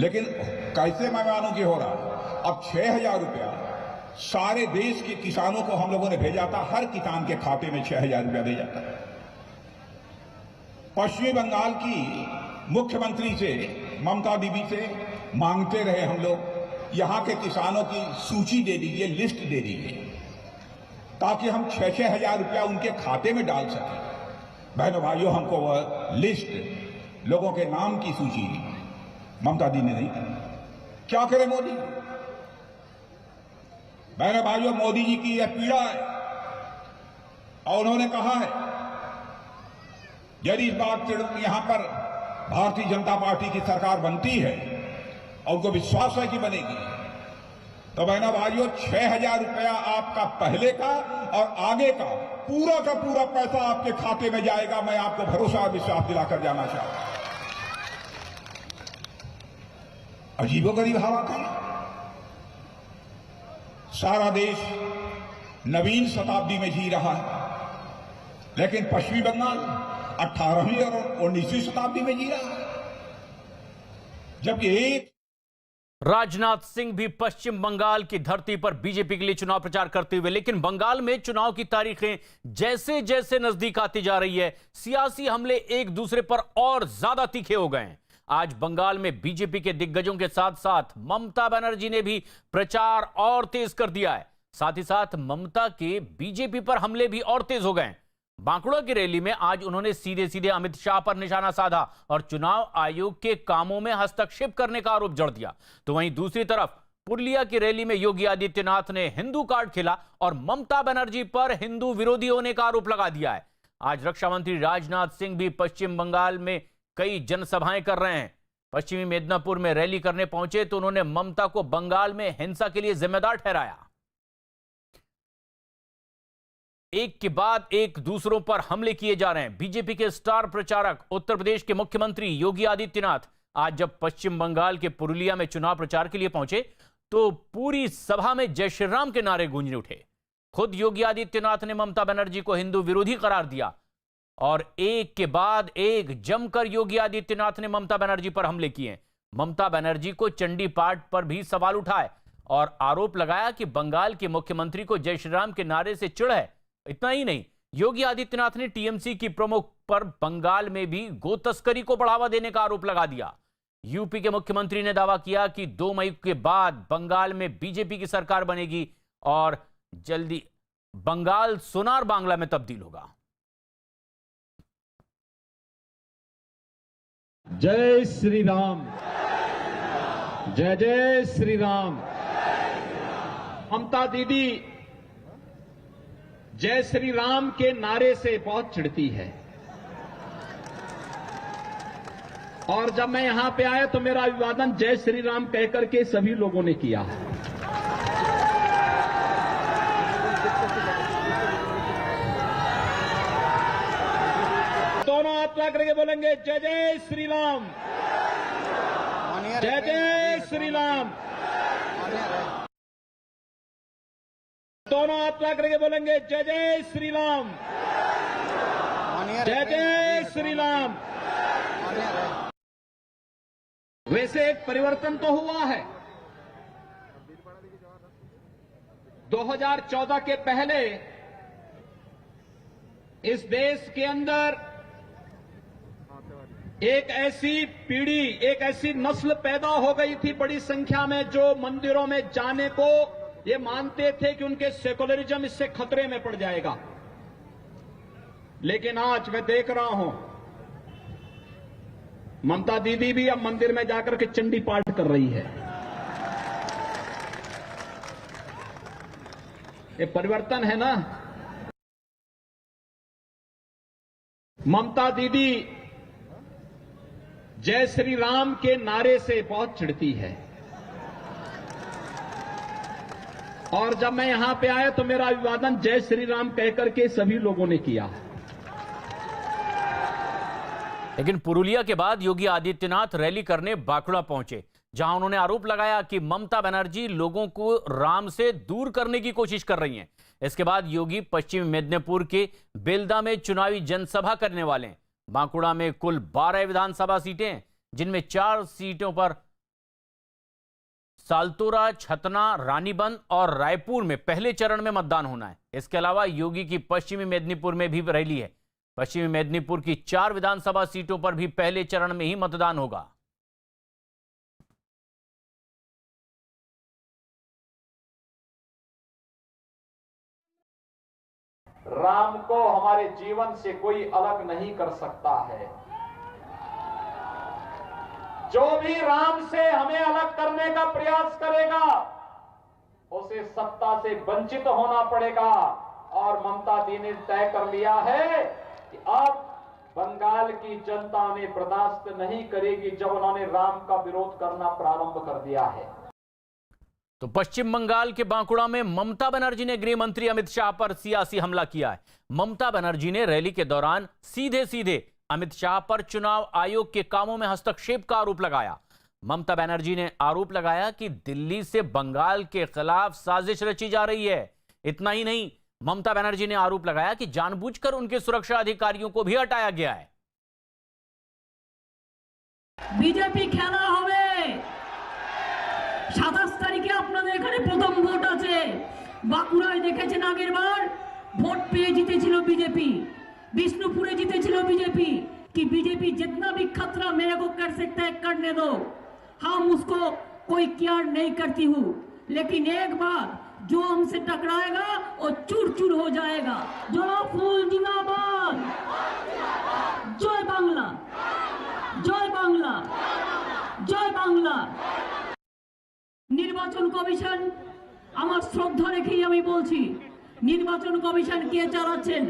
लेकिन कैसे मैं मानूं कि हो रहा है? अब 6,000 रुपया सारे देश के किसानों को हम लोगों ने भेजा था, हर किसान के खाते में 6,000 रुपया भेजा था। पश्चिमी बंगाल की मुख्यमंत्री से, ममता दीदी से मांगते रहे हम लोग, यहां के किसानों की सूची दे दीजिए, लिस्ट दे दीजिए, ताकि हम 6-6 हजार रुपया उनके खाते में डाल सकें। बहनों भाइयों, हमको वह लिस्ट, लोगों के नाम की सूची ममता दी ने नहीं दी। क्या करे मोदी? बहनों भाइयों, मोदी जी की यह पीड़ा है और उन्होंने कहा है यदि इस बार यहां पर भारतीय जनता पार्टी की सरकार बनती है और उनको विश्वास है कि बनेगी, तो बहनों भाइयों 6,000 रुपया आपका पहले का और आगे का पूरा पैसा आपके खाते में जाएगा। मैं आपको भरोसा और विश्वास दिलाकर जाना चाहता हूं। अजीबोगरीब हालात है। सारा देश नवीन शताब्दी में जी रहा है, लेकिन पश्चिमी बंगाल 18वीं और 19वीं शताब्दी में जी रहा है। जबकि एक राजनाथ सिंह भी पश्चिम बंगाल की धरती पर बीजेपी के लिए चुनाव प्रचार करते हुए, लेकिन बंगाल में चुनाव की तारीखें जैसे जैसे नजदीक आती जा रही है, सियासी हमले एक दूसरे पर और ज्यादा तीखे हो गए हैं। आज बंगाल में बीजेपी के दिग्गजों के साथ साथ ममता बनर्जी ने भी प्रचार और तेज कर दिया है। साथ ही साथ ममता के बीजेपी पर हमले भी और तेज हो गए हैं। बांकुड़ा की रैली में आज उन्होंने सीधे सीधे अमित शाह पर निशाना साधा और चुनाव आयोग के कामों में हस्तक्षेप करने का आरोप जड़ दिया। तो वहीं दूसरी तरफ पुरुलिया की रैली में योगी आदित्यनाथ ने हिंदू कार्ड खेला और ममता बनर्जी पर हिंदू विरोधी होने का आरोप लगा दिया है। आज रक्षा मंत्री राजनाथ सिंह भी पश्चिम बंगाल में कई जनसभाएं कर रहे हैं। पश्चिमी मिदनापुर में रैली करने पहुंचे तो उन्होंने ममता को बंगाल में हिंसा के लिए जिम्मेदार ठहराया। एक के बाद एक दूसरों पर हमले किए जा रहे हैं। बीजेपी के स्टार प्रचारक उत्तर प्रदेश के मुख्यमंत्री योगी आदित्यनाथ आज जब पश्चिम बंगाल के पुरुलिया में चुनाव प्रचार के लिए पहुंचे तो पूरी सभा में जय श्री राम के नारे गूंजने उठे। खुद योगी आदित्यनाथ ने ममता बनर्जी को हिंदू विरोधी करार दिया और एक के बाद एक जमकर योगी आदित्यनाथ ने ममता बनर्जी पर हमले किए। ममता बनर्जी को चंडी पाठ पर भी सवाल उठाए और आरोप लगाया कि बंगाल के मुख्यमंत्री को जय श्री राम के नारे से चिढ़ है। इतना ही नहीं, योगी आदित्यनाथ ने टीएमसी की प्रमुख पर बंगाल में भी गो तस्करी को बढ़ावा देने का आरोप लगा दिया। यूपी के मुख्यमंत्री ने दावा किया कि 2 मई के बाद बंगाल में बीजेपी की सरकार बनेगी और जल्दी बंगाल सोनार बांग्ला में तब्दील होगा। जय श्री राम, जय जय श्री राम। ममता दीदी जय श्री राम के नारे से बहुत चिढ़ती है और जब मैं यहां पे आया तो मेरा अभिवादन जय श्री राम कहकर के सभी लोगों ने किया। दोनों हाथ लगा करके बोलेंगे जय जय श्री राम, जय जय श्री राम। दोनों हाथ लगा करके बोलेंगे जय जय श्री राम, जय जय श्री राम। वैसे एक परिवर्तन तो हुआ है। 2014 के पहले इस देश के अंदर एक ऐसी पीढ़ी, एक ऐसी नस्ल पैदा हो गई थी बड़ी संख्या में, जो मंदिरों में जाने को ये मानते थे कि उनके सेकुलरिज्म इससे खतरे में पड़ जाएगा। लेकिन आज मैं देख रहा हूं ममता दीदी भी अब मंदिर में जाकर के चंडी पाठ कर रही है। ये परिवर्तन है ना। ममता दीदी जय श्री राम के नारे से बहुत चिढ़ती है और जब मैं यहां पे आया तो मेरा अभिवादन जय श्री राम कहकर के सभी लोगों ने किया। लेकिन पुरुलिया के बाद योगी आदित्यनाथ रैली करने बांकुड़ा पहुंचे, जहां उन्होंने आरोप लगाया कि ममता बनर्जी लोगों को राम से दूर करने की कोशिश कर रही हैं। इसके बाद योगी पश्चिमी मिदनापुर के बेलदा में चुनावी जनसभा करने वाले हैं। बांकुड़ा में कुल 12 विधानसभा सीटें हैं, जिनमें 4 सीटों पर सालतोरा, छतना, रानीबंद और रायपुर में पहले चरण में मतदान होना है। इसके अलावा योगी की पश्चिमी मेदिनीपुर में भी रैली है। पश्चिमी मेदिनीपुर की 4 विधानसभा सीटों पर भी पहले चरण में ही मतदान होगा। राम को हमारे जीवन से कोई अलग नहीं कर सकता है। जो भी राम से हमें अलग करने का प्रयास करेगा उसे सत्ता से वंचित होना पड़ेगा। और ममता दी ने तय कर लिया है कि अब बंगाल की जनता उन्हें बर्दाश्त नहीं करेगी जब उन्होंने राम का विरोध करना प्रारंभ कर दिया है। तो पश्चिम बंगाल के बांकुड़ा में ममता बनर्जी ने गृह मंत्री अमित शाह पर सियासी हमला किया है। ममता बनर्जी ने रैली के दौरान सीधे सीधे अमित शाह पर चुनाव आयोग के कामों में हस्तक्षेप का आरोप लगाया। ममता बनर्जी ने आरोप लगाया कि दिल्ली से बंगाल के खिलाफ साजिश रची जा रही है। इतना ही नहीं, ममता बनर्जी ने आरोप लगाया कि जानबूझकर उनके सुरक्षा अधिकारियों को भी हटाया गया है। बीजेपी खेला হবে 27 তারিখে আপনাদের এখানে প্রথম ভোট আছে। বাঁকুড়ায় দেখেছেন আগের বার ভোট পেয়ে জিতেছিল बीजेपी, विष्णुपुरे जीतेছিল बीजेपी। कि बीजेपी जितना भी खतरा मेरे को कर सकता है करने दो, हम उसको कोई केयर नहीं करती हूँ। लेकिन एक बार जो हमसे टकराएगा वो चूर चूर हो जाएगा। जयफुल जिंदाबाद, जय बांग्ला, जय बांग्ला, जय बांग्ला। নির্বাচন কমিশন আমার শ্রদ্ধা রেখেই আমি বলছি, নির্বাচন কমিশন কে চালাচ্ছেন?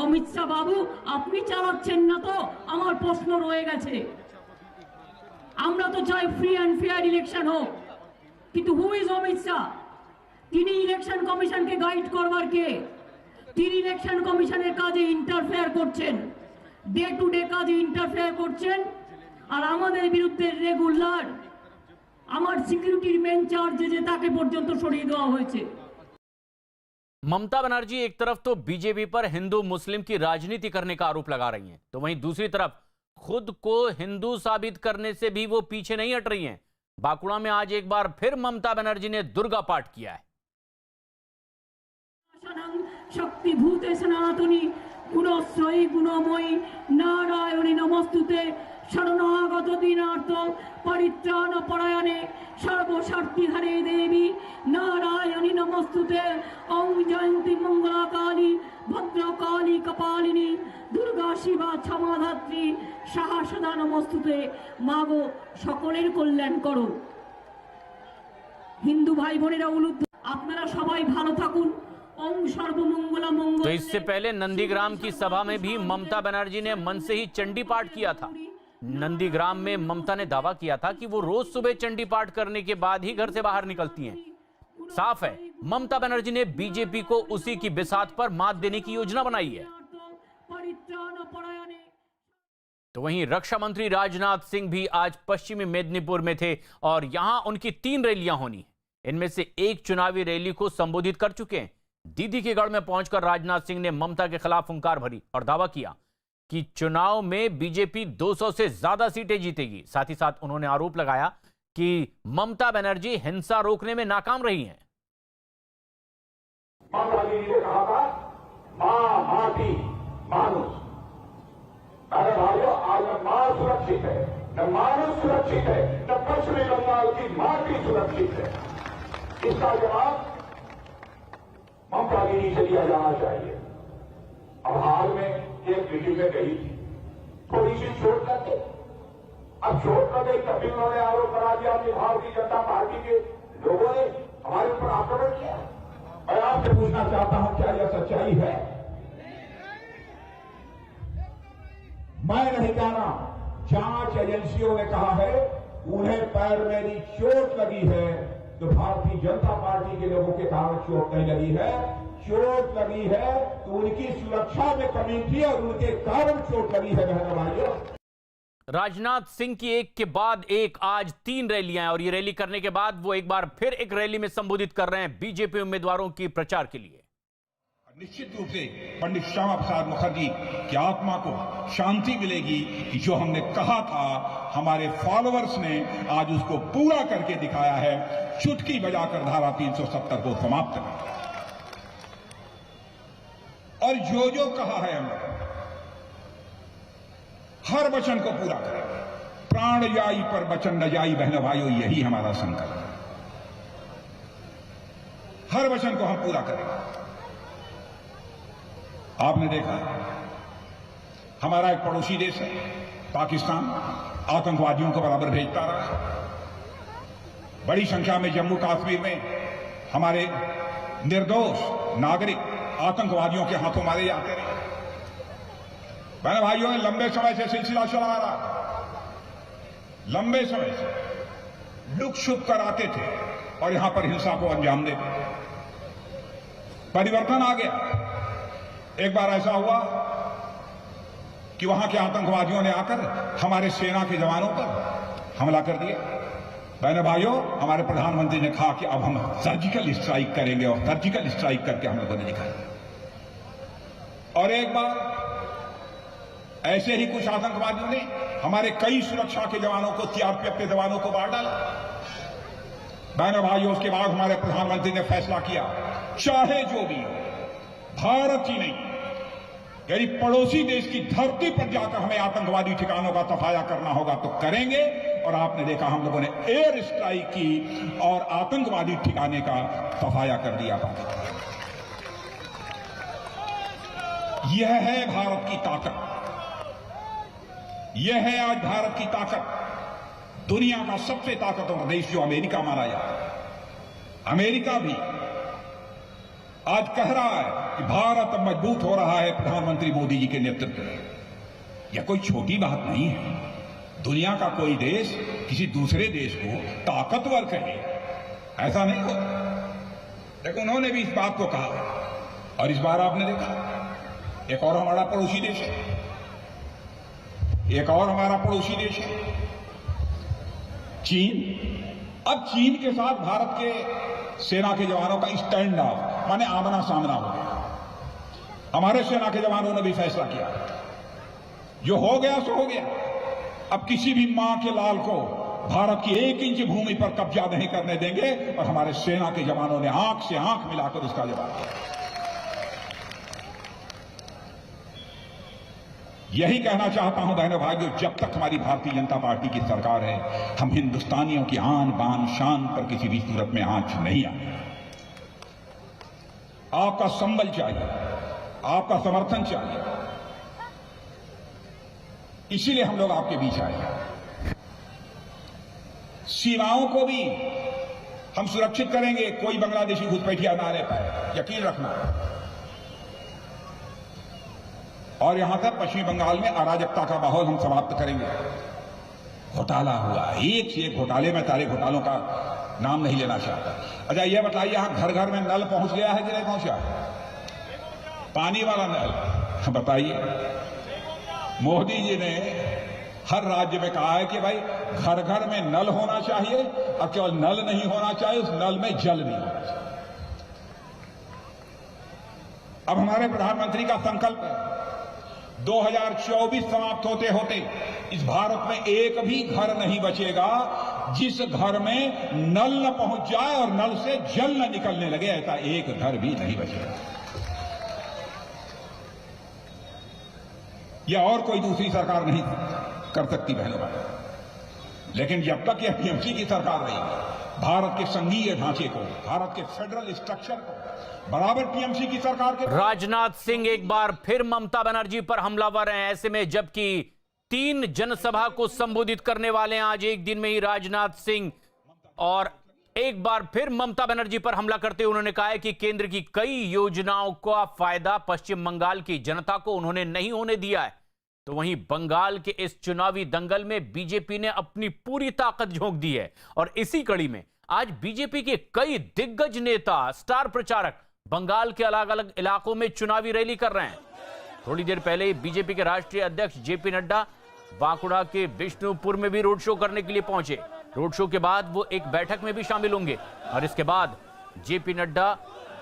অমিত শাহ বাবু আপনি চালাচ্ছেন না তো আমার প্রশ্ন রয়ে গেছে। আমরা তো চাই ফ্রি অ্যান্ড ফেয়ার ইলেকশন হোক, কিন্তু হু ইজ অমিত শাহ? তিনি ইলেকশন কমিশনকে গাইড করবার কে? তিনি ইলেকশন কমিশনের কাজে ইন্টারফেয়ার করছেন, ডে টু ডে কাজে ইন্টারফেয়ার করছেন। আর আমাদের বিরুদ্ধে রেগুলার আমার সিকিউরিটির মেন চার্জে যে তাকে পর্যন্ত সরিয়ে দেওয়া হয়েছে। ममता बनर्जी एक तरफ तो बीजेपी पर हिंदू मुस्लिम की राजनीति करने का आरोप लगा रही हैं, तो वहीं दूसरी तरफ खुद को हिंदू साबित करने से भी वो पीछे नहीं हट रही हैं। बांकुड़ा में आज एक बार फिर ममता बनर्जी ने दुर्गा पाठ किया है। शक्तिभूते सनातनी गुणश्रयी गुणमयी नारायणी नमस्तुते शरणागत दीनार्थ परित्राण परायणे सर्वशक्तिधरे देवी नारायणी नमस्तुते। ओम जयंती मंगला काली भद्रकाली कपालिनी दुर्गा शिवा क्षमाधात्री साहसदा नमस्तुते। मागो सकलेर कल्याण करो। हिंदू भाई बोनेरा उलुद्ध आपनारा सबाई भालो थाकुन। ओम सर्वमंगला मंगल। तो इससे पहले नंदीग्राम की सभा में भी ममता बनर्जी ने मन से ही चंडी पाठ किया था। नंदीग्राम में ममता ने दावा किया था कि वो रोज सुबह चंडी पाठ करने के बाद ही घर से बाहर निकलती हैं। साफ है, ममता बनर्जी ने बीजेपी को उसी की बिसात पर मात देने की योजना बनाई है। तो वहीं रक्षा मंत्री राजनाथ सिंह भी आज पश्चिमी मेदिनीपुर में थे और यहां उनकी 3 रैलियां होनी है। इनमें से एक चुनावी रैली को संबोधित कर चुके हैं। दीदी के गढ़ में पहुंचकर राजनाथ सिंह ने ममता के खिलाफ हुंकार भरी और दावा किया कि चुनाव में बीजेपी 200 से ज्यादा सीटें जीतेगी। साथ ही साथ उन्होंने आरोप लगाया कि ममता बनर्जी हिंसा रोकने में नाकाम रही हैं। ममता जी ने कहा था मां माटी मानुष। अरे भाइयों, आज न मां सुरक्षित है, न मानुष सुरक्षित है, न पश्चिमी बंगाल की माटी सुरक्षित है। इसका जवाब ममता जी से दिया जाना चाहिए। अब हाल में एक मीटिंग में गई थी, थोड़ी सी चोट लग गई। अब चोट लग गई तभी उन्होंने आरोप लगा दिया कि भारतीय जनता पार्टी के लोगों ने हमारे ऊपर आक्रमण किया। मैं आपसे पूछना चाहता हूं, क्या यह सच्चाई है? मैं नहीं कह रहा, जांच एजेंसियों ने कहा है उन्हें पैर में चोट लगी है, तो भारतीय जनता पार्टी के लोगों के कारण चोट नहीं लगी है। चोट लगी है तो उनकी सुरक्षा में कमी थी और उनके कारण चोट लगी है। बहनों भाइयों, राजनाथ सिंह की एक के बाद एक आज 3 रैलियां हैं और ये रैली करने के बाद वो एक बार फिर एक रैली में संबोधित कर रहे हैं बीजेपी उम्मीदवारों की प्रचार के लिए। निश्चित रूप से पंडित श्यामा प्रसाद मुखर्जी की आत्मा को शांति मिलेगी कि जो हमने कहा था हमारे फॉलोअर्स ने आज उसको पूरा करके दिखाया है, चुटकी बजाकर धारा 370 को समाप्त कर। और जो कहा है हमने हर वचन को पूरा करेंगे। प्राण जाई पर वचन न जाई, बहनों भाइयों, यही हमारा संकल्प है। हर वचन को हम पूरा करेंगे। आपने देखा हमारा एक पड़ोसी देश है पाकिस्तान, आतंकवादियों को बराबर भेजता रहा। बड़ी संख्या में जम्मू कश्मीर में हमारे निर्दोष नागरिक आतंकवादियों के हाथों मारे जाते रहे। बहन भाइयों ने लंबे समय से सिलसिला चला रहा, लंबे समय से लुक छुप कर आते थे और यहां पर हिंसा को अंजाम देते। परिवर्तन आ गया। एक बार ऐसा हुआ कि वहां के आतंकवादियों ने आकर हमारे सेना के जवानों पर हमला कर दिया। बहन भाइयों, हमारे प्रधानमंत्री ने कहा कि अब हम सर्जिकल स्ट्राइक करेंगे और सर्जिकल स्ट्राइक करके हम लोगों ने दिखाया। और एक बार ऐसे ही कुछ आतंकवादियों ने हमारे कई सुरक्षा के जवानों को, सीआरपीएफ के जवानों को मार डाला। बहनों भाइयों, उसके बाद हमारे प्रधानमंत्री ने फैसला किया, चाहे जो भी हो, भारत ही नहीं, यदि पड़ोसी देश की धरती पर जाकर हमें आतंकवादी ठिकानों का सफाया करना होगा तो करेंगे। और आपने देखा हम लोगों ने एयर स्ट्राइक की और आतंकवादी ठिकाने का सफाया कर दिया। यह है भारत की ताकत, यह है आज भारत की ताकत। दुनिया का सबसे ताकतवर देश जो अमेरिका माना जाता है, अमेरिका भी आज कह रहा है कि भारत मजबूत हो रहा है प्रधानमंत्री मोदी जी के नेतृत्व में। यह कोई छोटी बात नहीं है। दुनिया का कोई देश किसी दूसरे देश को ताकतवर कहे, ऐसा नहीं हो। लेकिन उन्होंने भी इस बात को कहा। और इस बार आपने देखा एक और हमारा पड़ोसी देश है, एक और हमारा पड़ोसी देश है चीन। अब चीन के साथ भारत के सेना के जवानों का स्टैंड ऑफ, माने आमना सामना हो गया। हमारे सेना के जवानों ने भी फैसला किया, जो हो गया सो हो गया। अब किसी भी मां के लाल को भारत की 1 इंच भूमि पर कब्जा नहीं करने देंगे। और हमारे सेना के जवानों ने आंख से आंख मिलाकर उसका जवाब दिया। यही कहना चाहता हूं बहनों भाइयों, जब तक हमारी भारतीय जनता पार्टी की सरकार है, हम हिंदुस्तानियों की आन बान शान पर किसी भी सूरत में आंच नहीं आए। आपका संबल चाहिए, आपका समर्थन चाहिए, इसीलिए हम लोग आपके बीच आए। सीमाओं को भी हम सुरक्षित करेंगे, कोई बांग्लादेशी घुसपैठिया ना रह पाए, यकीन रखना। और यहां तक पश्चिमी बंगाल में अराजकता का माहौल हम समाप्त करेंगे। घोटाला हुआ, एक से एक घोटाले में, सारे घोटालों का नाम नहीं लेना चाहता। अच्छा ये बताइए, यहां घर घर में नल पहुंच गया है कि नहीं पहुंचा? पानी वाला नल बताइए। मोदी जी ने हर राज्य में कहा है कि भाई घर घर में नल होना चाहिए, और केवल नल नहीं होना चाहिए, उस नल में जल नहीं होना चाहिए। अब हमारे प्रधानमंत्री का संकल्प है 2024 समाप्त होते होते इस भारत में एक भी घर नहीं बचेगा जिस घर में नल न पहुंच जाए और नल से जल न निकलने लगे। ऐसा एक घर भी नहीं बचेगा। यह और कोई दूसरी सरकार नहीं कर सकती बहनों भाई। लेकिन जब तक यह टीएमसी की सरकार रहेगी, भारत के संघीय ढांचे को, भारत के फेडरल स्ट्रक्चर को बराबर टीएमसी की सरकार के। राजनाथ सिंह एक बार फिर ममता बनर्जी पर हमलावर हैं। ऐसे में जबकि 3 जनसभा को संबोधित करने वाले हैं आज एक दिन में ही राजनाथ सिंह, और एक बार फिर ममता बनर्जी पर हमला करते हुए उन्होंने कहा है कि केंद्र की कई योजनाओं का फायदा पश्चिम बंगाल की जनता को उन्होंने नहीं होने दिया है। तो वहीं बंगाल के इस चुनावी दंगल में बीजेपी ने अपनी पूरी ताकत झोंक दी है। और इसी कड़ी में आज बीजेपी के कई दिग्गज नेता, स्टार प्रचारक बंगाल के अलग अलग इलाकों में चुनावी रैली कर रहे हैं। थोड़ी देर पहले बीजेपी के राष्ट्रीय अध्यक्ष जेपी नड्डा बांकुड़ा के बिष्णुपुर में भी रोड शो करने के लिए पहुंचे। रोड शो के बाद वो एक बैठक में भी शामिल होंगे और इसके बाद जेपी नड्डा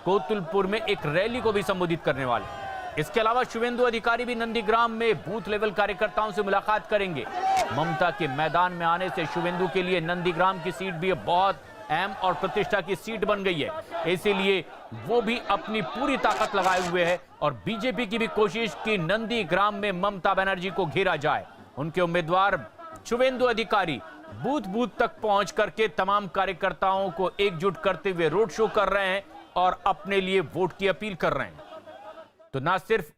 कोतुलपुर में एक रैली को भी संबोधित करने वाले हैं। इसके अलावा शुवेंदु अधिकारी भी नंदीग्राम में बूथ लेवल कार्यकर्ताओं से मुलाकात करेंगे। ममता के मैदान में आने से शुवेंदु के लिए नंदीग्राम की सीट भी बहुत अहम और प्रतिष्ठा की सीट बन गई है, इसीलिए वो भी अपनी पूरी ताकत लगाए हुए है और बीजेपी की भी कोशिश कि नंदीग्राम में ममता बनर्जी को घेरा जाए। उनके उम्मीदवार शुवेंदु अधिकारी बूथ बूथ तक पहुंच करके तमाम कार्यकर्ताओं को एकजुट करते हुए रोड शो कर रहे हैं और अपने लिए वोट की अपील कर रहे हैं। तो ना सिर्फ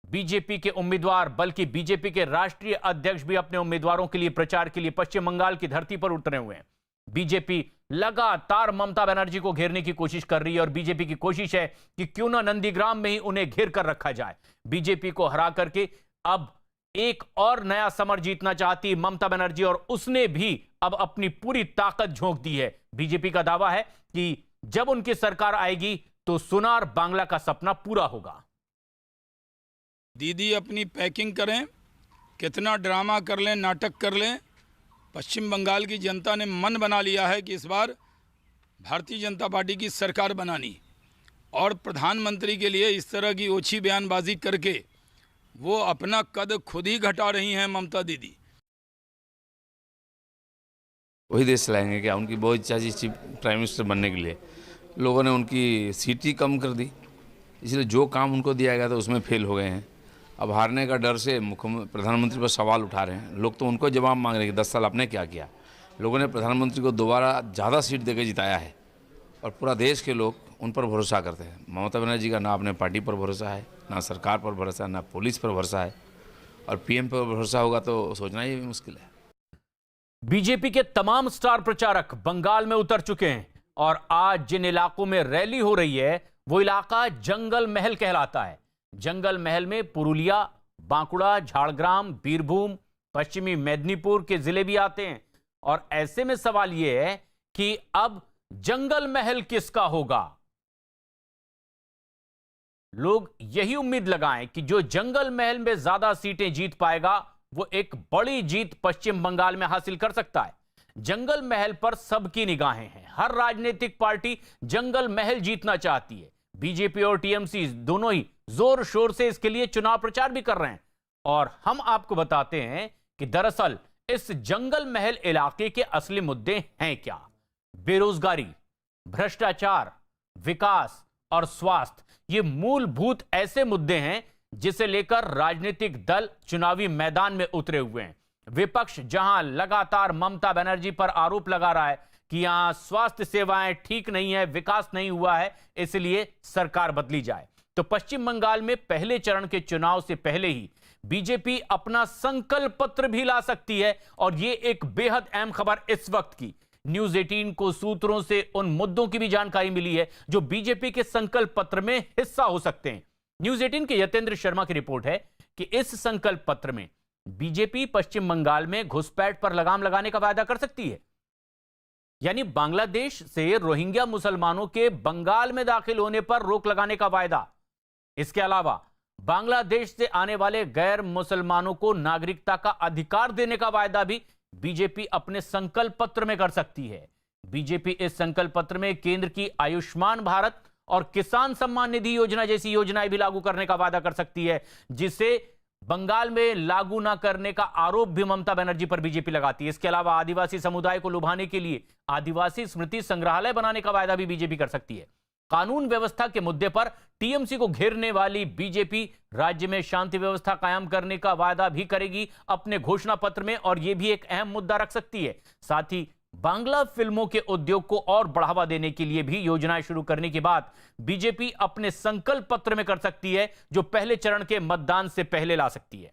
बीजेपी के उम्मीदवार बल्कि बीजेपी के राष्ट्रीय अध्यक्ष भी अपने उम्मीदवारों के लिए प्रचार के लिए पश्चिम बंगाल की धरती पर उतरे हुए हैं। बीजेपी लगातार ममता बनर्जी को घेरने की कोशिश कर रही है और बीजेपी की कोशिश है कि क्यों ना नंदीग्राम में ही उन्हें घेर कर रखा जाए। बीजेपी को हरा करके अब एक और नया समर जीतना चाहती ममता बनर्जी और उसने भी अब अपनी पूरी ताकत झोंक दी है। बीजेपी का दावा है कि जब उनकी सरकार आएगी तो सुनार बांग्ला का सपना पूरा होगा। दीदी अपनी पैकिंग करें, कितना ड्रामा कर लें, नाटक कर लें, पश्चिम बंगाल की जनता ने मन बना लिया है कि इस बार भारतीय जनता पार्टी की सरकार बनानी और प्रधानमंत्री के लिए इस तरह की ओछी बयानबाजी करके वो अपना कद खुद ही घटा रही हैं ममता दीदी। वही देश चलाएंगे क्या? उनकी बहुत इच्छा थी चीफ प्राइम मिनिस्टर बनने के लिए, लोगों ने उनकी सीट ही कम कर दी, इसलिए जो काम उनको दिया गया था उसमें फेल हो गए हैं। अब हारने का डर से प्रधानमंत्री पर सवाल उठा रहे हैं लोग, तो उनको जवाब मांग रहे हैं कि 10 साल आपने क्या किया। लोगों ने प्रधानमंत्री को दोबारा ज़्यादा सीट देकर जिताया है और पूरा देश के लोग उन पर भरोसा करते हैं। ममता बनर्जी का ना अपने पार्टी पर भरोसा है, ना सरकार पर भरोसा है, ना पुलिस पर भरोसा है और पीएम पर भरोसा होगा तो सोचना ही मुश्किल है। बीजेपी के तमाम स्टार प्रचारक बंगाल में उतर चुके हैं और आज जिन इलाकों में रैली हो रही है वो इलाका जंगल महल कहलाता है। जंगल महल में पुरुलिया, बांकुड़ा, झाड़ग्राम, बीरभूम, पश्चिमी मेदिनीपुर के जिले भी आते हैं और ऐसे में सवाल यह है कि अब जंगल महल किसका होगा। लोग यही उम्मीद लगाएं कि जो जंगल महल में ज्यादा सीटें जीत पाएगा वो एक बड़ी जीत पश्चिम बंगाल में हासिल कर सकता है। जंगल महल पर सबकी निगाहें हैं, हर राजनीतिक पार्टी जंगल महल जीतना चाहती है। बीजेपी और टीएमसी दोनों ही जोर शोर से इसके लिए चुनाव प्रचार भी कर रहे हैं और हम आपको बताते हैं कि दरअसल इस जंगल महल इलाके के असली मुद्दे हैं क्या। बेरोजगारी, भ्रष्टाचार, विकास और स्वास्थ्य, ये मूलभूत ऐसे मुद्दे हैं जिसे लेकर राजनीतिक दल चुनावी मैदान में उतरे हुए हैं। विपक्ष जहां लगातार ममता बनर्जी पर आरोप लगा रहा है कि यहां स्वास्थ्य सेवाएं ठीक नहीं है, विकास नहीं हुआ है, इसलिए सरकार बदली जाए, तो पश्चिम बंगाल में पहले चरण के चुनाव से पहले ही बीजेपी अपना संकल्प पत्र भी ला सकती है और यह एक बेहद अहम खबर इस वक्त की। न्यूज 18 को सूत्रों से उन मुद्दों की भी जानकारी मिली है जो बीजेपी के संकल्प पत्र में हिस्सा हो सकते हैं। न्यूज 18 के यतेंद्र शर्मा की रिपोर्ट है कि इस संकल्प पत्र में बीजेपी पश्चिम बंगाल में घुसपैठ पर लगाम लगाने का वायदा कर सकती है, यानी बांग्लादेश से रोहिंग्या मुसलमानों के बंगाल में दाखिल होने पर रोक लगाने का वायदा। इसके अलावा बांग्लादेश से आने वाले गैर मुसलमानों को नागरिकता का अधिकार देने का वायदा भी बीजेपी अपने संकल्प पत्र में कर सकती है। बीजेपी इस संकल्प पत्र में केंद्र की आयुष्मान भारत और किसान सम्मान निधि योजना जैसी योजनाएं भी लागू करने का वादा कर सकती है, जिसे बंगाल में लागू ना करने का आरोप भी ममता बनर्जी पर बीजेपी लगाती है। इसके अलावा आदिवासी समुदाय को लुभाने के लिए आदिवासी स्मृति संग्रहालय बनाने का वायदा भी बीजेपी कर सकती है। कानून व्यवस्था के मुद्दे पर टीएमसी को घेरने वाली बीजेपी राज्य में शांति व्यवस्था कायम करने का वायदा भी करेगी अपने घोषणा पत्र में और यह भी एक अहम मुद्दा रख सकती है। साथ ही बांग्ला फिल्मों के उद्योग को और बढ़ावा देने के लिए भी योजनाएं शुरू करने की बात बीजेपी अपने संकल्प पत्र में कर सकती है, जो पहले चरण के मतदान से पहले ला सकती है।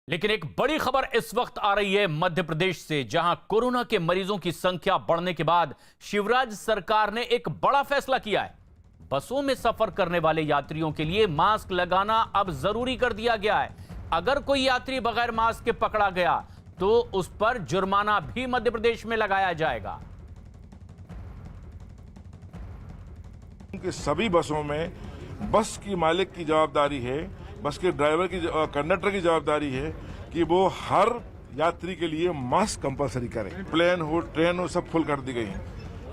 लेकिन एक बड़ी खबर इस वक्त आ रही है मध्य प्रदेश से, जहां कोरोना के मरीजों की संख्या बढ़ने के बाद शिवराज सरकार ने एक बड़ा फैसला किया है। बसों में सफर करने वाले यात्रियों के लिए मास्क लगाना अब जरूरी कर दिया गया है। अगर कोई यात्री बगैर मास्क के पकड़ा गया तो उस पर जुर्माना भी मध्य प्रदेश में लगाया जाएगा। सभी बसों में बस की मालिक की जवाबदारी है, बस के ड्राइवर की, कंडक्टर की जवाबदारी है कि वो हर यात्री के लिए मास्क कंपलसरी करें। प्लेन हो, ट्रेन हो, सब फुल कर दी गई है।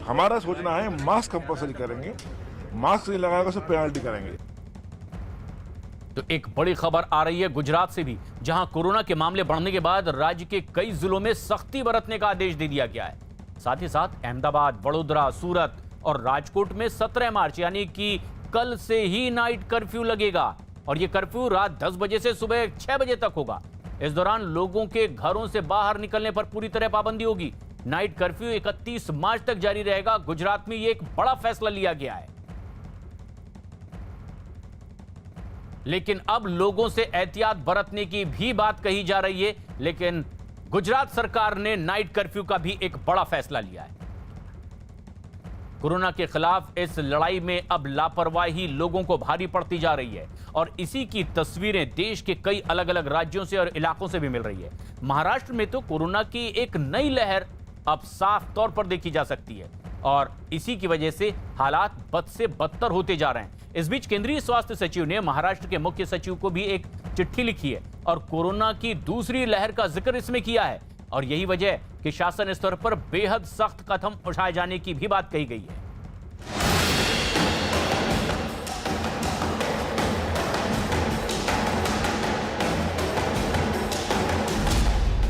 हमारा सोचना है मास्क कंपलसरी करेंगे, मास्क नहीं लगाएगा उसे पेनल्टी करेंगे। तो एक बड़ी खबर आ रही है गुजरात से भी, जहां कोरोना के मामले बढ़ने के बाद राज्य के कई जिलों में सख्ती बरतने का आदेश दे दिया गया है। साथ ही साथ अहमदाबाद, वडोदरा, सूरत और राजकोट में 17 मार्च यानी कि कल से ही नाइट कर्फ्यू लगेगा और यह कर्फ्यू रात 10 बजे से सुबह 6 बजे तक होगा। इस दौरान लोगों के घरों से बाहर निकलने पर पूरी तरह पाबंदी होगी। नाइट कर्फ्यू 31 मार्च तक जारी रहेगा। गुजरात में यह एक बड़ा फैसला लिया गया है, लेकिन अब लोगों से एहतियात बरतने की भी बात कही जा रही है। लेकिन गुजरात सरकार ने नाइट कर्फ्यू का भी एक बड़ा फैसला लिया है। कोरोना के खिलाफ इस लड़ाई में अब लापरवाही लोगों को भारी पड़ती जा रही है और इसी की तस्वीरें देश के कई अलग अलग राज्यों से और इलाकों से भी मिल रही है। महाराष्ट्र में तो कोरोना की एक नई लहर अब साफ तौर पर देखी जा सकती है और इसी की वजह से हालात बद से बदतर होते जा रहे हैं। इस बीच केंद्रीय स्वास्थ्य सचिव ने महाराष्ट्र के मुख्य सचिव को भी एक चिट्ठी लिखी है और कोरोना की दूसरी लहर का जिक्र इसमें किया है और यही वजह है कि शासन स्तर पर बेहद सख्त कदम उठाए जाने की भी बात कही गई है।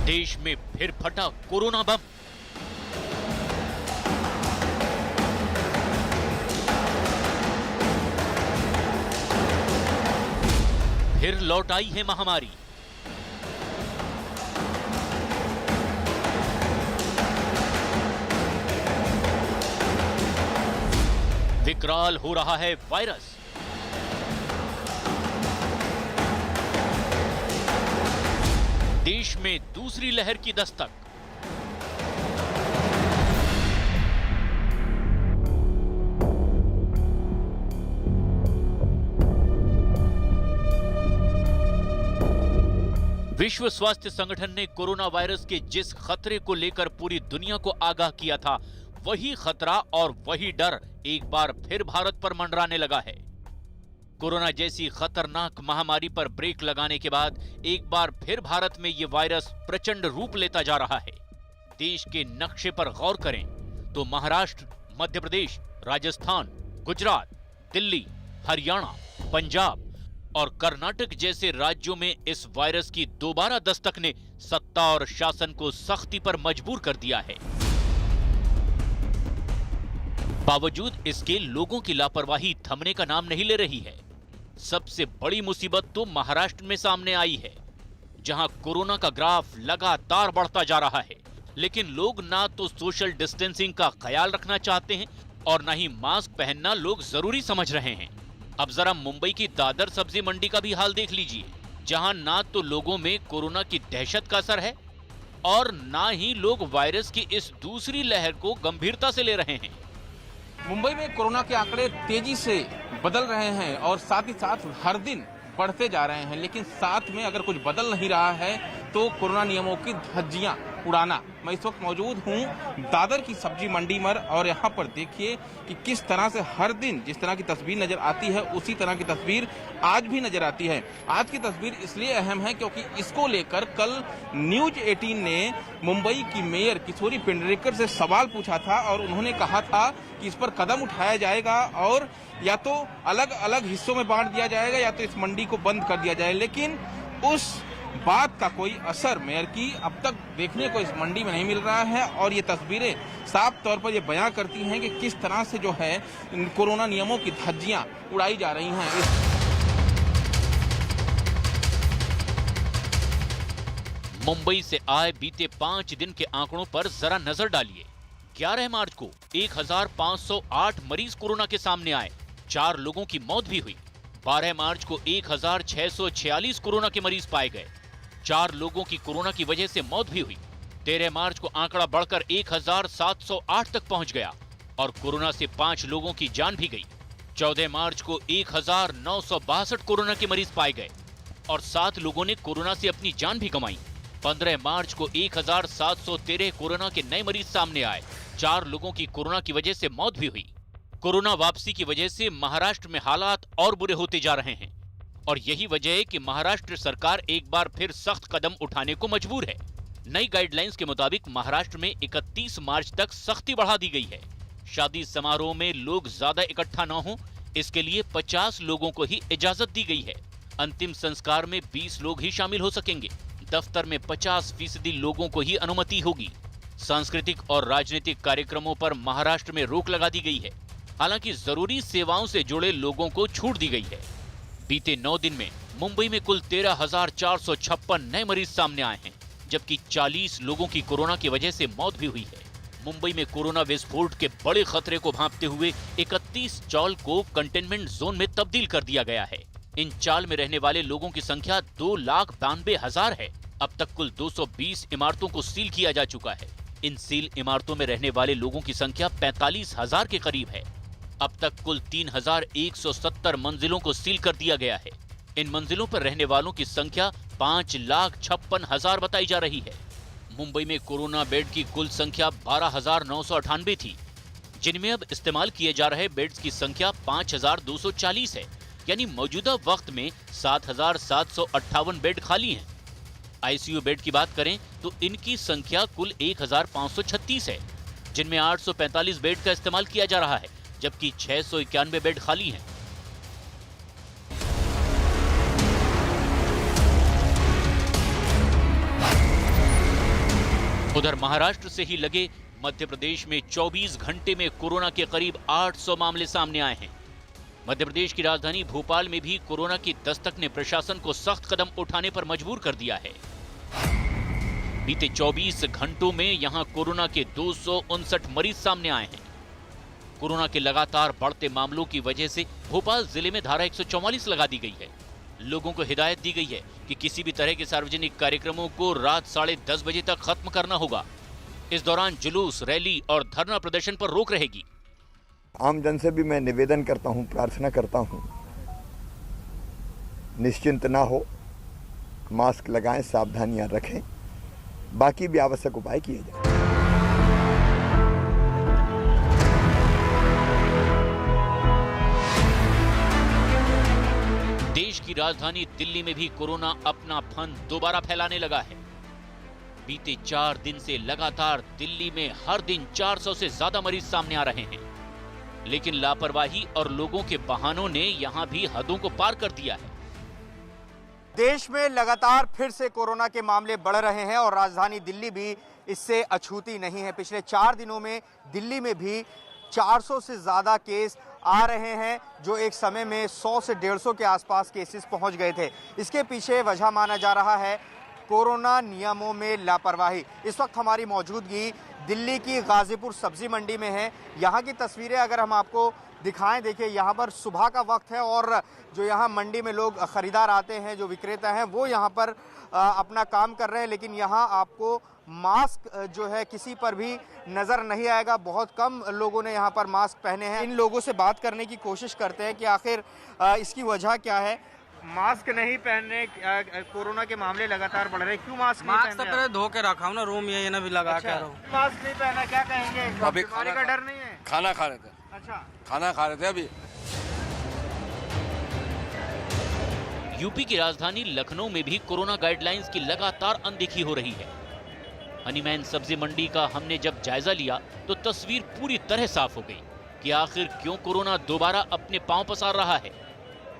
देश में फिर फटा कोरोना बम। फिर लौट आई है महामारी। विकराल हो रहा है वायरस। देश में दूसरी लहर की दस्तक। विश्व स्वास्थ्य संगठन ने कोरोना वायरस के जिस खतरे को लेकर पूरी दुनिया को आगाह किया था, वही खतरा और वही डर एक बार फिर भारत पर मंडराने लगा है। कोरोना जैसी खतरनाक महामारी पर ब्रेक लगाने के बाद एक बार फिर भारत में ये वायरस प्रचंड रूप लेता जा रहा है। देश के नक्शे पर गौर करें तो महाराष्ट्र, मध्य प्रदेश, राजस्थान, गुजरात, दिल्ली, हरियाणा, पंजाब और कर्नाटक जैसे राज्यों में इस वायरस की दोबारा दस्तक ने सत्ता और शासन को सख्ती पर मजबूर कर दिया है। बावजूद इसके लोगों की लापरवाही थमने का नाम नहीं ले रही है। सबसे बड़ी मुसीबत तो महाराष्ट्र में सामने आई है, जहां कोरोना का ग्राफ लगातार बढ़ता जा रहा है, लेकिन लोग ना तो सोशल डिस्टेंसिंग का ख्याल रखना चाहते हैं और ना ही मास्क पहनना लोग जरूरी समझ रहे हैं। अब जरा मुंबई की दादर सब्जी मंडी का भी हाल देख लीजिए, जहां ना तो लोगों में कोरोना की दहशत का असर है और ना ही लोग वायरस की इस दूसरी लहर को गंभीरता से ले रहे हैं। मुंबई में कोरोना के आंकड़े तेजी से बदल रहे हैं और साथ ही साथ हर दिन बढ़ते जा रहे हैं, लेकिन साथ में अगर कुछ बदल नहीं रहा है तो कोरोना नियमों की धज्जियां उड़ाना। मैं इस वक्त मौजूद हूं दादर की सब्जी मंडी में और यहां पर देखिए कि किस तरह से हर दिन जिस तरह की तस्वीर नजर आती है उसी तरह की तस्वीर आज भी नजर आती है। आज की तस्वीर इसलिए अहम है क्योंकि इसको लेकर कल न्यूज 18 ने मुंबई की मेयर किशोरी पेंडरेकर से सवाल पूछा था और उन्होंने कहा था कि इस पर कदम उठाया जाएगा और या तो अलग अलग हिस्सों में बांट दिया जाएगा या तो इस मंडी को बंद कर दिया जाए, लेकिन उस बात का कोई असर मेयर की अब तक देखने को इस मंडी में नहीं मिल रहा है और ये तस्वीरें साफ तौर पर ये बयां करती हैं कि किस तरह से जो है कोरोना नियमों की धज्जियां उड़ाई जा रही हैं। मुंबई से आए बीते 5 दिन के आंकड़ों पर जरा नजर डालिए। 11 मार्च को 1508 मरीज कोरोना के सामने आए, 4 लोगों की मौत भी हुई। 12 मार्च को 1646 कोरोना के मरीज पाए गए, 4 लोगों की कोरोना की वजह से मौत भी हुई। 13 मार्च को आंकड़ा बढ़कर 1708 तक पहुंच गया और कोरोना से 5 लोगों की जान भी गई। 14 मार्च को 1962 कोरोना के मरीज पाए गए और 7 लोगों ने कोरोना से अपनी जान भी गंवाई। 15 मार्च को 1713 कोरोना के नए मरीज सामने आए, 4 लोगों की कोरोना की वजह से मौत भी हुई। कोरोना वापसी की वजह से महाराष्ट्र में हालात और बुरे होते जा रहे हैं और यही वजह है कि महाराष्ट्र सरकार एक बार फिर सख्त कदम उठाने को मजबूर है। नई गाइडलाइंस के मुताबिक महाराष्ट्र में 31 मार्च तक सख्ती बढ़ा दी गई है। शादी समारोह में लोग ज्यादा इकट्ठा न हो, इसके लिए 50 लोगों को ही इजाजत दी गई है। अंतिम संस्कार में 20 लोग ही शामिल हो सकेंगे। दफ्तर में 50% लोगों को ही अनुमति होगी। सांस्कृतिक और राजनीतिक कार्यक्रमों पर महाराष्ट्र में रोक लगा दी गई है। हालांकि जरूरी सेवाओं से जुड़े लोगों को छूट दी गई है। बीते 9 दिन में मुंबई में कुल 13,456 नए मरीज सामने आए हैं, जबकि 40 लोगों की कोरोना की वजह से मौत भी हुई है। मुंबई में कोरोना विस्फोट के बड़े खतरे को भांपते हुए 31 चाल को कंटेनमेंट जोन में तब्दील कर दिया गया है। इन चाल में रहने वाले लोगों की संख्या 2,92,000 है। अब तक कुल 220 इमारतों को सील किया जा चुका है। इन सील इमारतों में रहने वाले लोगों की संख्या 45,000 के करीब है। अब तक कुल 3,170 मंजिलों को सील कर दिया गया है। इन मंजिलों पर रहने वालों की संख्या 5,56,000 बताई जा रही है। मुंबई में कोरोना बेड की कुल संख्या 12,998 थी, जिनमें अब इस्तेमाल किए जा रहे बेड्स की संख्या 5,240 है। यानी मौजूदा वक्त में 7,758 बेड खाली हैं। आईसीयू बेड की बात करें तो इनकी संख्या कुल 1,536 है, जिनमें 845 बेड का इस्तेमाल किया जा रहा है, जबकि 691 बेड खाली हैं। उधर महाराष्ट्र से ही लगे मध्य प्रदेश में 24 घंटे में कोरोना के करीब 800 मामले सामने आए हैं। मध्य प्रदेश की राजधानी भोपाल में भी कोरोना की दस्तक ने प्रशासन को सख्त कदम उठाने पर मजबूर कर दिया है। बीते 24 घंटों में यहां कोरोना के 259 मरीज सामने आए हैं। कोरोना के लगातार बढ़ते मामलों की वजह से भोपाल जिले में धारा 144 लगा दी गई है। लोगों को हिदायत दी गई है कि किसी भी तरह के सार्वजनिक कार्यक्रमों को रात 10:30 बजे तक खत्म करना होगा। इस दौरान जुलूस, रैली और धरना प्रदर्शन पर रोक रहेगी। आम जन से भी मैं निवेदन करता हूं, प्रार्थना करता हूं, निश्चिंत ना हो, मास्क लगाएं, सावधानियां रखें, बाकी भी आवश्यक उपाय किए जाएं। देश की राजधानी दिल्ली में भी कोरोना अपना फन दोबारा फैलाने लगा है। बीते 4 दिन से लगातार दिल्ली में हर दिन 400 से ज्यादा मरीज सामने आ रहे हैं, लेकिन लापरवाही और लोगों के बहानों ने यहां भी हदों को पार कर दिया है। देश में लगातार फिर से कोरोना के मामले बढ़ रहे हैं और राजधानी दिल्ली भी इससे अछूती नहीं है। पिछले 4 दिनों में दिल्ली में भी 400 से ज़्यादा केस आ रहे हैं, जो एक समय में 100 से 150 के आसपास केसेस पहुंच गए थे। इसके पीछे वजह माना जा रहा है कोरोना नियमों में लापरवाही। इस वक्त हमारी मौजूदगी दिल्ली की गाजीपुर सब्जी मंडी में है। यहाँ की तस्वीरें अगर हम आपको दिखाएं, देखिए यहाँ पर सुबह का वक्त है और जो यहाँ मंडी में लोग खरीदार आते हैं, जो विक्रेता हैं, वो यहाँ पर अपना काम कर रहे हैं। लेकिन यहाँ आपको मास्क जो है किसी पर भी नज़र नहीं आएगा। बहुत कम लोगों ने यहाँ पर मास्क पहने हैं। इन लोगों से बात करने की कोशिश करते हैं कि आखिर इसकी वजह क्या है। मास्क नहीं पहनने, कोरोना के मामले लगातार बढ़ रहे हैं, क्यों मास्क नहीं पहन रहे? धो के रखा हूँ ना रूम, ये ना भी लगा के रहो। मास्क नहीं पहना, क्या कहेंगे? अभी बीमारी का डर नहीं है? खाना खा रहे थे। अच्छा, खाना खा रहे थे अभी। यूपी की राजधानी लखनऊ में भी कोरोना गाइडलाइंस की लगातार अनदेखी हो रही है। हनीमैन सब्जी मंडी का हमने जब जायजा लिया तो तस्वीर पूरी तरह साफ हो गई कि आखिर क्यों कोरोना दोबारा अपने पांव पसार रहा है।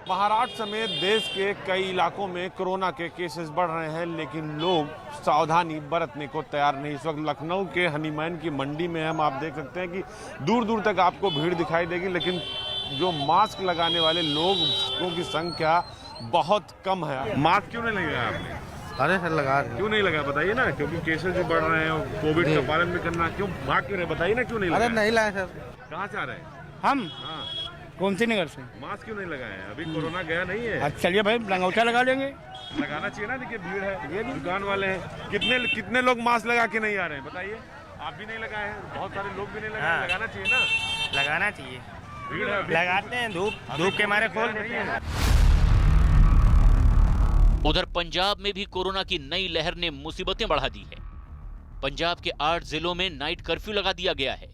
महाराष्ट्र समेत देश के कई इलाकों में कोरोना के केसेस बढ़ रहे हैं, लेकिन लोग सावधानी बरतने को तैयार नहीं। इस वक्त लखनऊ के हनीमैन की मंडी में हम आप देख सकते हैं कि दूर दूर तक आपको भीड़ दिखाई देगी, लेकिन जो मास्क लगाने वाले लोगों की संख्या बहुत कम है। मास्क क्यों नहीं लगाया आपने? अरे सर लगा रहे। क्यों नहीं लगा बताइए ना, क्योंकि केसेस भी बढ़ रहे हैं और कोविड का पालन भी करना, क्यों भाग क्यों रहे बताइए ना, क्यों नहीं लगाया? अरे नहीं लाए सर। कहाँ से आ रहे हैं? हम हाँ, कौन सी नगर से? मास्क क्यों नहीं लगाया? अभी कोरोना गया नहीं है। अच्छा चलिए भाई, लंगोटा लगा लेंगे। लगाना चाहिए ना, देखिए भीड़ है, ये दुकान वाले हैं। कितने लोग मास्क लगा के नहीं आ रहे हैं बताइए? आप भी नहीं लगाए हैं, बहुत सारे लोग भी नहीं लगाए। हाँ। लगाना चाहिए ना, लगाना चाहिए। भीड़ है, लगाते हैं, धूप के मारे खोल देते हैं। उधर पंजाब में भी कोरोना की नई लहर ने मुसीबतें बढ़ा दी है। पंजाब के 8 जिलों में नाइट कर्फ्यू लगा दिया गया है,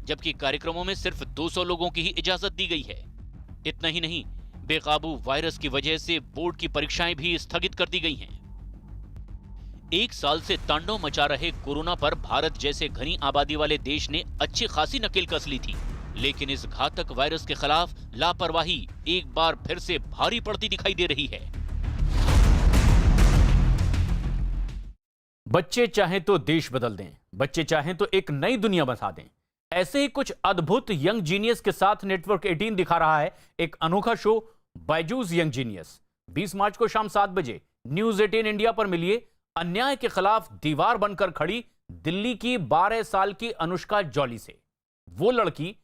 जबकि कार्यक्रमों में सिर्फ 200 लोगों की ही इजाजत दी गई है। इतना ही नहीं, बेकाबू वायरस की वजह से बोर्ड की परीक्षाएं भी स्थगित कर दी गई हैं। एक साल से तांडव मचा रहे कोरोना पर भारत जैसे घनी आबादी वाले देश ने अच्छी खासी नकेल कस ली थी, लेकिन इस घातक वायरस के खिलाफ लापरवाही एक बार फिर से भारी पड़ती दिखाई दे रही है। बच्चे चाहें तो देश बदल दें, बच्चे चाहें तो एक नई दुनिया बसा दें। ऐसे ही कुछ अद्भुत यंग जीनियस के साथ नेटवर्क 18 दिखा रहा है एक अनोखा शो बायजूस यंग जीनियस। 20 मार्च को शाम 7 बजे न्यूज 18 इंडिया पर मिलिए अन्याय के खिलाफ दीवार बनकर खड़ी दिल्ली की 12 साल की अनुष्का जॉली से। वो लड़की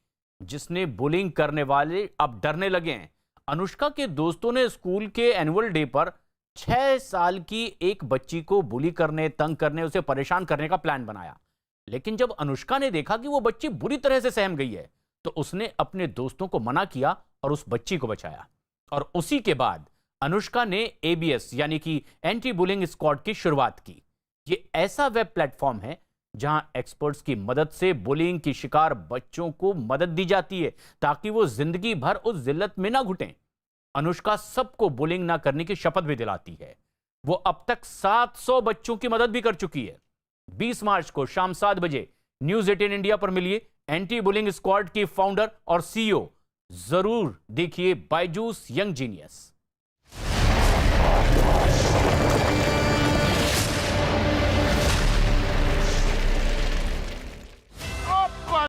जिसने बुलिंग करने वाले अब डरने लगे हैं। अनुष्का के दोस्तों ने स्कूल के एनुअल डे पर 6 साल की एक बच्ची को बुली करने, तंग करने, उसे परेशान करने का प्लान बनाया। लेकिन जब अनुष्का ने देखा कि वो बच्ची बुरी तरह से सहम गई है, तो उसने अपने दोस्तों को मना किया और उस बच्ची को बचाया। और उसी के बाद अनुष्का ने ABS यानी कि एंटी बुलिंग स्क्वाड की शुरुआत की। ये ऐसा वेब प्लेटफॉर्म है जहां एक्सपर्ट्स की मदद से बुलिंग की शिकार बच्चों को मदद दी जाती है ताकि वो जिंदगी भर उस जिल्लत में ना घुटें। अनुष्का सबको बुलिंग ना करने की शपथ भी दिलाती है। वो अब तक 700 बच्चों की मदद भी कर चुकी है। 20 मार्च को शाम 7 बजे न्यूज 18 इंडिया पर मिलिए एंटी बुलिंग स्क्वाड की फाउंडर और CEO। जरूर देखिए बायजूस यंग जीनियस।